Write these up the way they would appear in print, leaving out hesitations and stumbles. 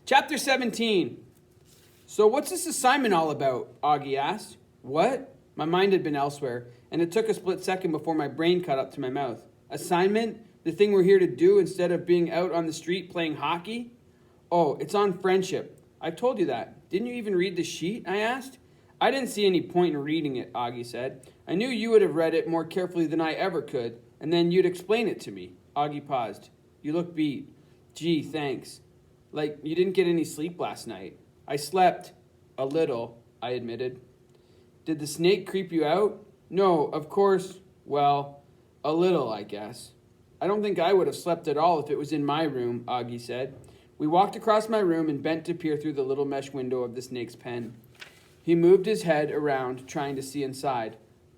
Chapter 17. So what's this assignment all about? Augie asked. What? My mind had been elsewhere, and it took a split second before my brain caught up to my mouth. Assignment? The thing we're here to do instead of being out on the street playing hockey? Oh, it's on friendship. I told you that. Didn't you even read the sheet? I asked. I didn't see any point in reading it, Augie said. I knew you would have read it more carefully than I ever could, and then you'd explain it to me. Augie paused. You look beat. Gee, thanks. Like you didn't get any sleep last night. I slept. A little, I admitted. Did the snake creep you out? No, of course. Well, a little, I guess. I don't think I would have slept at all if it was in my room, Augie said. We walked across my room and bent to peer through the little mesh window of the snake's pen. He moved his head around, trying to see inside.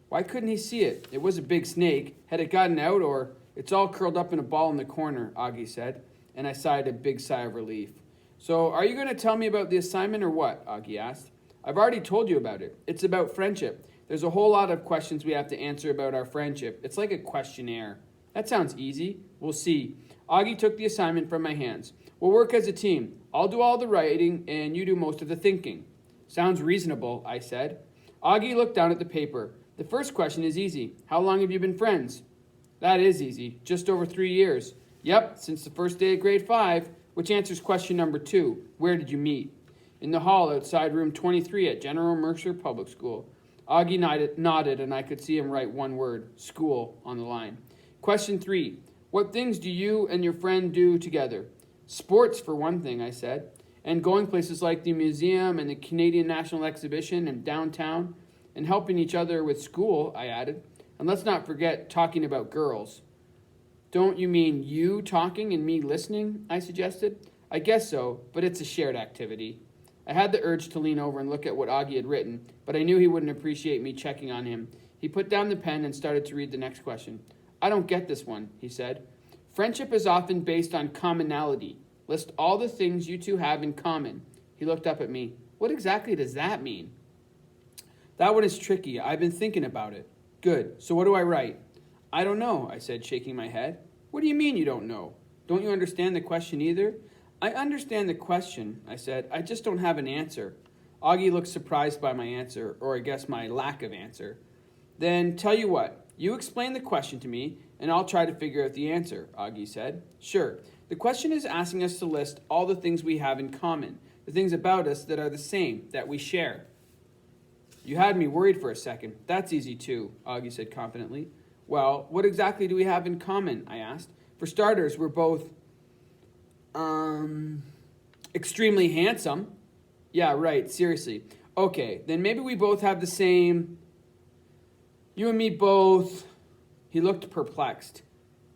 Why couldn't he see it? It was a big snake. Had it gotten out, or it's all curled up in a ball in the corner, Augie said, and I sighed a big sigh of relief. So, are you going to tell me about the assignment or what? Augie asked. I've already told you about it. It's about friendship. There's a whole lot of questions we have to answer about our friendship. It's like a questionnaire. That sounds easy. We'll see. Augie took the assignment from my hands. We'll work as a team. I'll do all the writing, and you do most of the thinking. Sounds reasonable, I said. Augie looked down at the paper. The first question is easy. How long have you been friends? That is easy. Just over 3 years. Yep, since the first day of grade 5, which answers question number 2. Where did you meet? In the hall outside room 23 at General Mercer Public School. Augie nodded, and I could see him write one word, school, on the line. Question 3. What things do you and your friend do together? Sports, for one thing, I said. And going places like the museum and the Canadian National Exhibition and downtown. And helping each other with school, I added. And let's not forget talking about girls. Don't you mean you talking and me listening? I suggested. I guess so, but it's a shared activity. I had the urge to lean over and look at what Augie had written, but I knew he wouldn't appreciate me checking on him. He put down the pen and started to read the next question. I don't get this one, he said. Friendship is often based on commonality. List all the things you two have in common. He looked up at me. What exactly does that mean? That one is tricky. I've been thinking about it. Good. So what do I write? I don't know, I said, shaking my head. What do you mean you don't know? Don't you understand the question either? I understand the question, I said. I just don't have an answer. Augie looked surprised by my answer, or I guess my lack of answer. Then tell you what, you explain the question to me, and I'll try to figure out the answer, Augie said. Sure. The question is asking us to list all the things we have in common, the things about us that are the same, that we share. You had me worried for a second. That's easy too, Augie said confidently. Well, what exactly do we have in common? I asked. For starters, we're both, extremely handsome. Yeah, right, seriously. Okay, then maybe we both have the same, you and me both. He looked perplexed.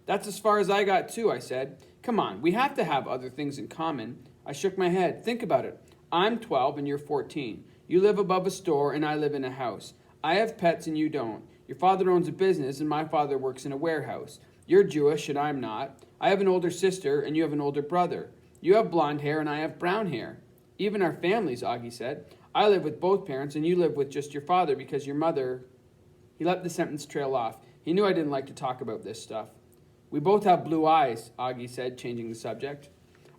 That's as far as I got too, I said. Come on, we have to have other things in common. I shook my head. Think about it. I'm 12 and you're 14. You live above a store and I live in a house. I have pets and you don't. Your father owns a business and my father works in a warehouse. You're Jewish and I'm not. I have an older sister and you have an older brother. You have blonde hair and I have brown hair. Even our families, Augie said. I live with both parents and you live with just your father because your mother... He let the sentence trail off. He knew I didn't like to talk about this stuff. We both have blue eyes, Augie said, changing the subject.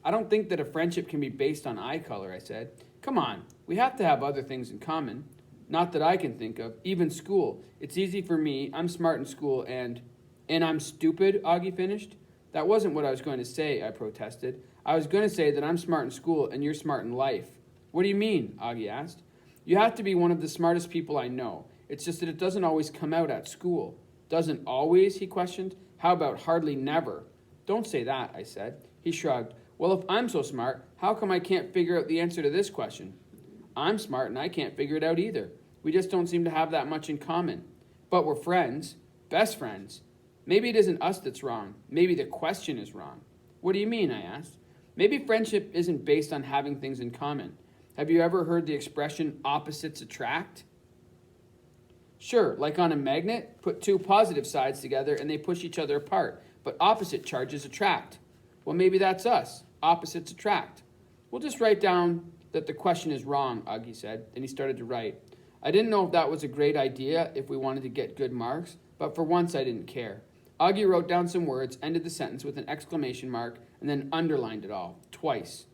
I don't think that a friendship can be based on eye color, I said. Come on, we have to have other things in common. Not that I can think of. Even school. It's easy for me. I'm smart in school and I'm stupid, Augie finished. That wasn't what I was going to say, I protested. I was going to say that I'm smart in school and you're smart in life. What do you mean? Augie asked. You have to be one of the smartest people I know. It's just that it doesn't always come out at school. Doesn't always, he questioned. How about hardly never? Don't say that, I said. He shrugged. Well, if I'm so smart, how come I can't figure out the answer to this question? I'm smart and I can't figure it out either. We just don't seem to have that much in common. But we're friends. Best friends. Maybe it isn't us that's wrong. Maybe the question is wrong. What do you mean? I asked. Maybe friendship isn't based on having things in common. Have you ever heard the expression opposites attract? Sure, like on a magnet, put two positive sides together and they push each other apart, but opposite charges attract. Well, maybe that's us. Opposites attract. We'll just write down that the question is wrong, Augie said, and he started to write. I didn't know if that was a great idea if we wanted to get good marks, but for once I didn't care. Augie wrote down some words, ended the sentence with an exclamation mark, and then underlined it all, twice.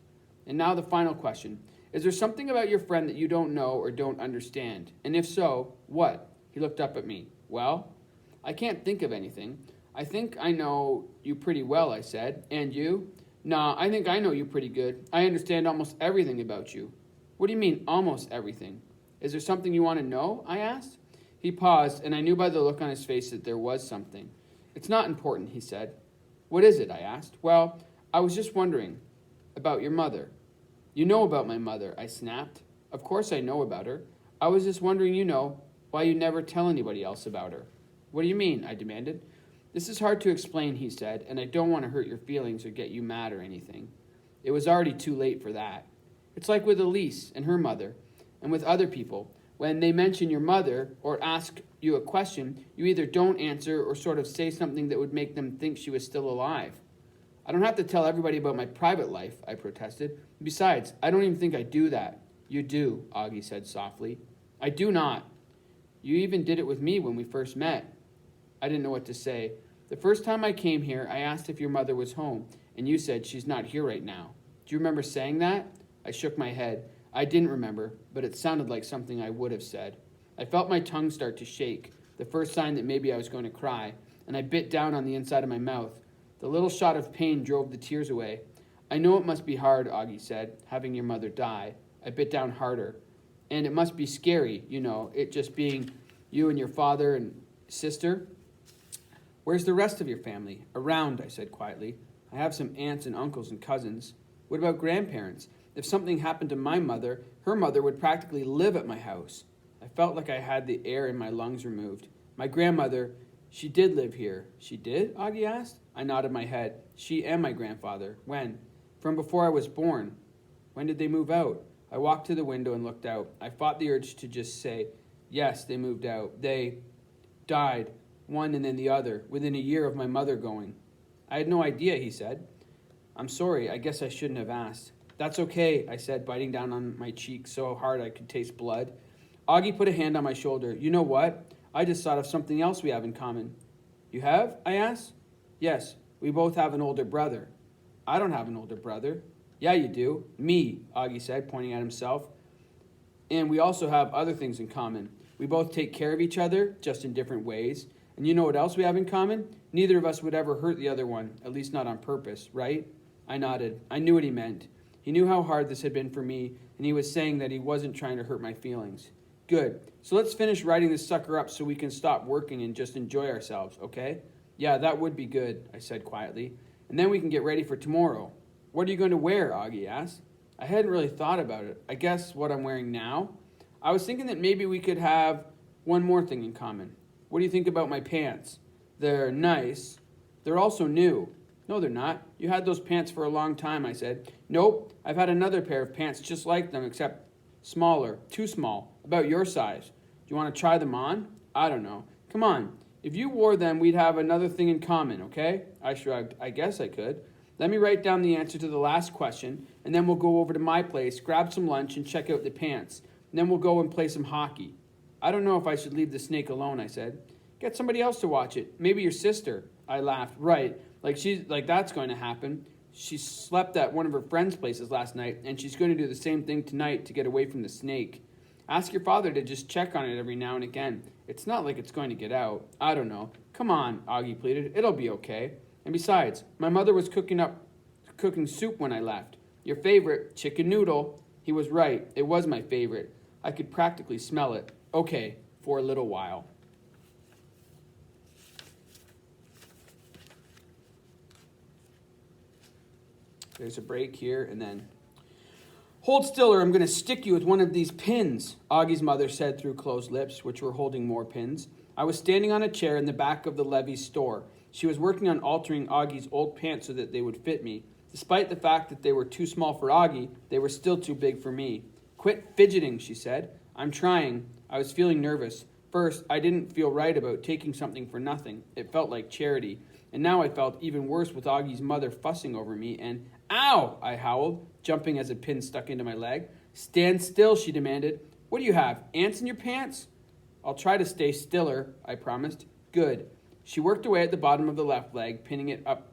And now the final question. Is there something about your friend that you don't know or don't understand? And if so, what? He looked up at me. Well, I can't think of anything. I think I know you pretty well, I said. And you? Nah, I think I know you pretty good. I understand almost everything about you. What do you mean, almost everything? Is there something you want to know? I asked. He paused, and I knew by the look on his face that there was something. It's not important, he said. What is it? I asked. Well, I was just wondering about your mother. You know about my mother, I snapped. Of course I know about her. I was just wondering, why you never tell anybody else about her. What do you mean? I demanded. This is hard to explain, he said, and I don't want to hurt your feelings or get you mad or anything. It was already too late for that. It's like with Elise and her mother, and with other people. When they mention your mother or ask you a question, you either don't answer or sort of say something that would make them think she was still alive. I don't have to tell everybody about my private life, I protested. Besides, I don't even think I do that. You do, Augie said softly. I do not. You even did it with me when we first met. I didn't know what to say. The first time I came here, I asked if your mother was home, and you said she's not here right now. Do you remember saying that? I shook my head. I didn't remember, but it sounded like something I would have said. I felt my tongue start to shake, the first sign that maybe I was going to cry, and I bit down on the inside of my mouth. The little shot of pain drove the tears away. I know it must be hard, Augie said, having your mother die. I bit down harder. And it must be scary, it just being you and your father and sister. Where's the rest of your family? Around, I said quietly. I have some aunts and uncles and cousins. What about grandparents? If something happened to my mother, her mother would practically live at my house. I felt like I had the air in my lungs removed. My grandmother, she did live here. She did? Augie asked. I nodded my head. She and my grandfather. When? From before I was born. When did they move out? I walked to the window and looked out. I fought the urge to just say, yes, they moved out. They died, one and then the other, within a year of my mother going. I had no idea, he said. I'm sorry, I guess I shouldn't have asked. That's okay, I said, biting down on my cheek so hard I could taste blood. Augie put a hand on my shoulder. You know what? I just thought of something else we have in common. You have? I asked. Yes, we both have an older brother. I don't have an older brother. Yeah, you do. Me, Augie said, pointing at himself. And we also have other things in common. We both take care of each other, just in different ways. And you know what else we have in common? Neither of us would ever hurt the other one, at least not on purpose, right? I nodded. I knew what he meant. He knew how hard this had been for me, and he was saying that he wasn't trying to hurt my feelings. Good. So let's finish writing this sucker up so we can stop working and just enjoy ourselves, okay? Yeah, that would be good, I said quietly. And then we can get ready for tomorrow. What are you going to wear? Augie asked. I hadn't really thought about it. I guess what I'm wearing now? I was thinking that maybe we could have one more thing in common. What do you think about my pants? They're nice. They're also new. No, they're not. You had those pants for a long time, I said. Nope, I've had another pair of pants just like them, except smaller, too small, about your size. Do you want to try them on? I don't know. Come on. If you wore them, we'd have another thing in common, okay? I shrugged. I guess I could. Let me write down the answer to the last question, and then we'll go over to my place, grab some lunch, and check out the pants. And then we'll go and play some hockey. I don't know if I should leave the snake alone, I said. Get somebody else to watch it. Maybe your sister. I laughed. Right. Like that's going to happen. She slept at one of her friends' places last night, and she's going to do the same thing tonight to get away from the snake. Ask your father to just check on it every now and again. It's not like it's going to get out. I don't know. Come on, Augie pleaded. It'll be okay. And besides, my mother was cooking soup when I left. Your favorite, chicken noodle. He was right. It was my favorite. I could practically smell it. Okay, for a little while. There's a break here, and then... Hold still, or I'm going to stick you with one of these pins, Augie's mother said through closed lips, which were holding more pins. I was standing on a chair in the back of the Levy's store. She was working on altering Augie's old pants so that they would fit me. Despite the fact that they were too small for Augie, they were still too big for me. Quit fidgeting, she said. I'm trying. I was feeling nervous. First, I didn't feel right about taking something for nothing. It felt like charity. And now I felt even worse with Augie's mother fussing over me and, ow, I howled, jumping as a pin stuck into my leg. Stand still, she demanded. What do you have, ants in your pants? I'll try to stay stiller, I promised. Good. She worked away at the bottom of the left leg, pinning it up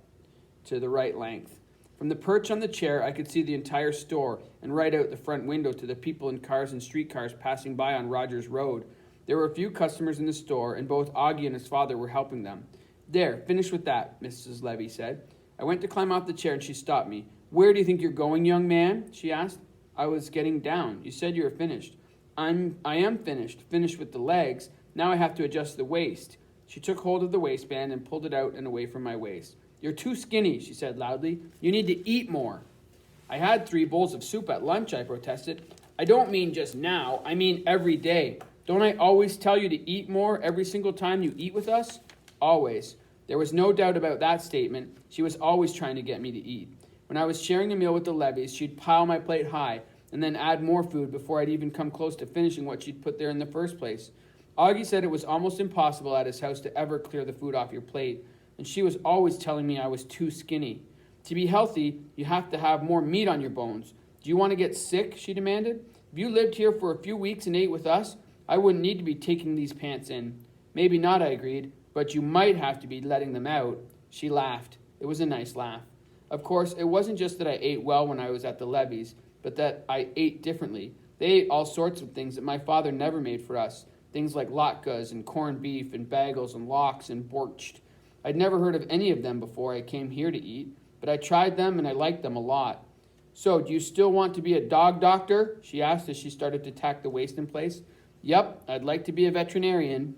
to the right length. From the perch on the chair, I could see the entire store and right out the front window to the people in cars and streetcars passing by on Rogers Road. There were a few customers in the store, and both Augie and his father were helping them. There, finish with that, Mrs. Levy said. I went to climb off the chair, and she stopped me. Where do you think you're going, young man? She asked. I was getting down. You said you were finished. I am finished with the legs. Now I have to adjust the waist. She took hold of the waistband and pulled it out and away from my waist. You're too skinny, she said loudly. You need to eat more. I had 3 bowls of soup at lunch, I protested. I don't mean just now. I mean every day. Don't I always tell you to eat more every single time you eat with us? Always. There was no doubt about that statement. She was always trying to get me to eat. When I was sharing a meal with the Levies, she'd pile my plate high and then add more food before I'd even come close to finishing what she'd put there in the first place. Augie said it was almost impossible at his house to ever clear the food off your plate, and she was always telling me I was too skinny. To be healthy, you have to have more meat on your bones. Do you want to get sick? She demanded. If you lived here for a few weeks and ate with us, I wouldn't need to be taking these pants in. Maybe not, I agreed, but you might have to be letting them out. She laughed. It was a nice laugh. Of course, it wasn't just that I ate well when I was at the Levies, but that I ate differently. They ate all sorts of things that my father never made for us. Things like latkes and corned beef and bagels and lox and borscht. I'd never heard of any of them before I came here to eat, but I tried them and I liked them a lot. So, do you still want to be a dog doctor? She asked as she started to tack the waist in place. Yep, I'd like to be a veterinarian.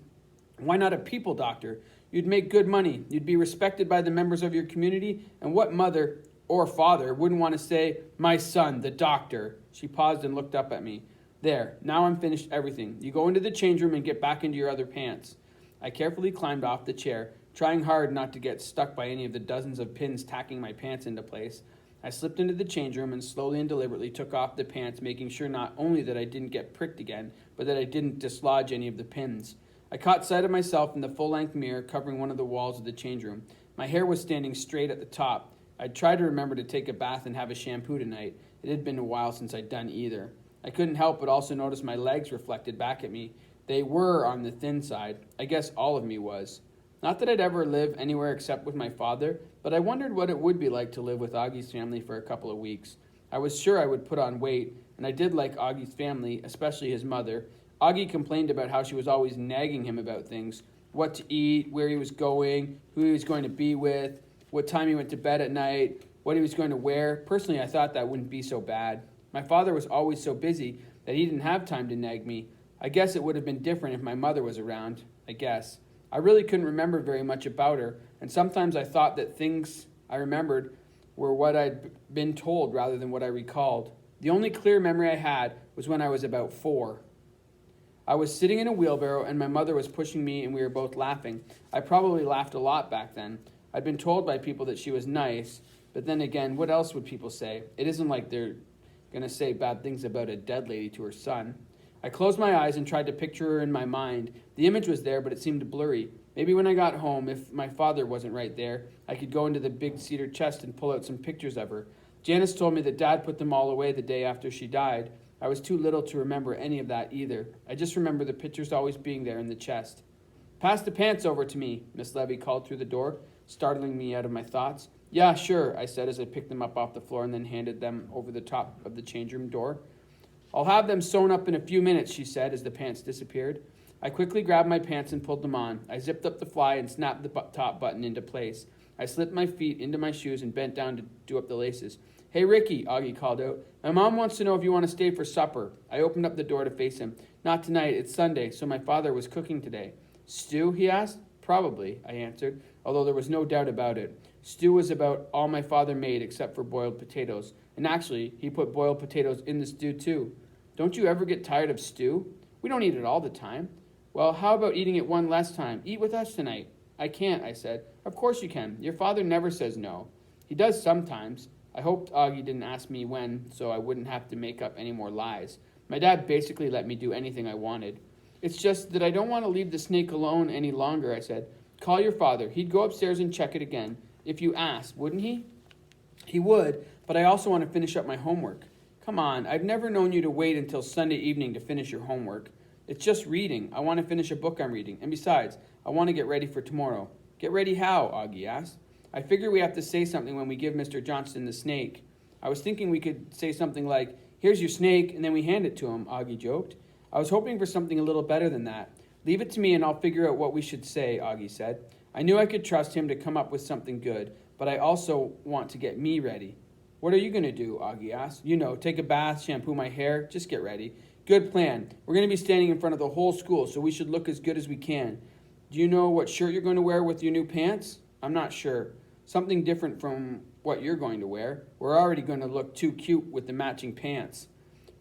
Why not a people doctor? You'd make good money. You'd be respected by the members of your community, and what mother or father wouldn't want to say, my son, the doctor? She paused and looked up at me. There, now I'm finished everything. You go into the change room and get back into your other pants. I carefully climbed off the chair, trying hard not to get stuck by any of the dozens of pins tacking my pants into place. I slipped into the change room and slowly and deliberately took off the pants, making sure not only that I didn't get pricked again, but that I didn't dislodge any of the pins. I caught sight of myself in the full-length mirror covering one of the walls of the change room. My hair was standing straight at the top. I'd tried to remember to take a bath and have a shampoo tonight. It had been a while since I'd done either. I couldn't help but also notice my legs reflected back at me. They were on the thin side. I guess all of me was. Not that I'd ever live anywhere except with my father, but I wondered what it would be like to live with Augie's family for a couple of weeks. I was sure I would put on weight, and I did like Augie's family, especially his mother. Augie complained about how she was always nagging him about things, what to eat, where he was going, who he was going to be with, what time he went to bed at night, what he was going to wear. Personally, I thought that wouldn't be so bad. My father was always so busy that he didn't have time to nag me. I guess it would have been different if my mother was around, I guess. I really couldn't remember very much about her, and sometimes I thought that things I remembered were what I'd been told rather than what I recalled. The only clear memory I had was when I was about 4. I was sitting in a wheelbarrow and my mother was pushing me and we were both laughing. I probably laughed a lot back then. I'd been told by people that she was nice, but then again, what else would people say? It isn't like they're going to say bad things about a dead lady to her son. I closed my eyes and tried to picture her in my mind. The image was there, but it seemed blurry. Maybe when I got home, if my father wasn't right there, I could go into the big cedar chest and pull out some pictures of her. Janice told me that Dad put them all away the day after she died. I was too little to remember any of that either. I just remember the pictures always being there in the chest. Pass the pants over to me, Miss Levy called through the door, startling me out of my thoughts. Yeah, sure, I said as I picked them up off the floor and then handed them over the top of the change room door. I'll have them sewn up in a few minutes, she said as the pants disappeared. I quickly grabbed my pants and pulled them on. I zipped up the fly and snapped the top button into place. I slipped my feet into my shoes and bent down to do up the laces. Hey, Ricky, Augie called out. My mom wants to know if you want to stay for supper. I opened up the door to face him. Not tonight, it's Sunday, so my father was cooking today. Stew, he asked. Probably, I answered, although there was no doubt about it. Stew was about all my father made except for boiled potatoes. And actually, he put boiled potatoes in the stew too. Don't you ever get tired of stew? We don't eat it all the time. Well, how about eating it one less time? Eat with us tonight. I can't, I said. Of course you can. Your father never says no. He does sometimes. I hoped Augie didn't ask me when, so I wouldn't have to make up any more lies. My dad basically let me do anything I wanted. It's just that I don't want to leave the snake alone any longer, I said. Call your father. He'd go upstairs and check it again. If you asked, wouldn't he? He would, but I also want to finish up my homework. Come on, I've never known you to wait until Sunday evening to finish your homework. It's just reading. I want to finish a book I'm reading. And besides, I want to get ready for tomorrow. Get ready how? Augie asked. I figure we have to say something when we give Mr. Johnston the snake. I was thinking we could say something like, "Here's your snake," and then we hand it to him, Augie joked. I was hoping for something a little better than that. "Leave it to me and I'll figure out what we should say," Augie said. I knew I could trust him to come up with something good, but I also want to get me ready. "What are you going to do?" Augie asked. "You know, take a bath, shampoo my hair, just get ready." "Good plan. We're going to be standing in front of the whole school, so we should look as good as we can. Do you know what shirt you're going to wear with your new pants?" "I'm not sure. Something different from what you're going to wear. We're already going to look too cute with the matching pants."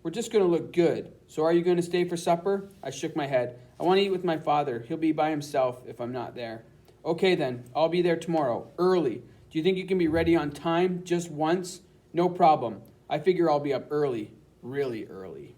"We're just going to look good. So are you going to stay for supper?" I shook my head. "I want to eat with my father. He'll be by himself if I'm not there." "Okay then, I'll be there tomorrow, early. Do you think you can be ready on time, just once?" "No problem. I figure I'll be up early, really early."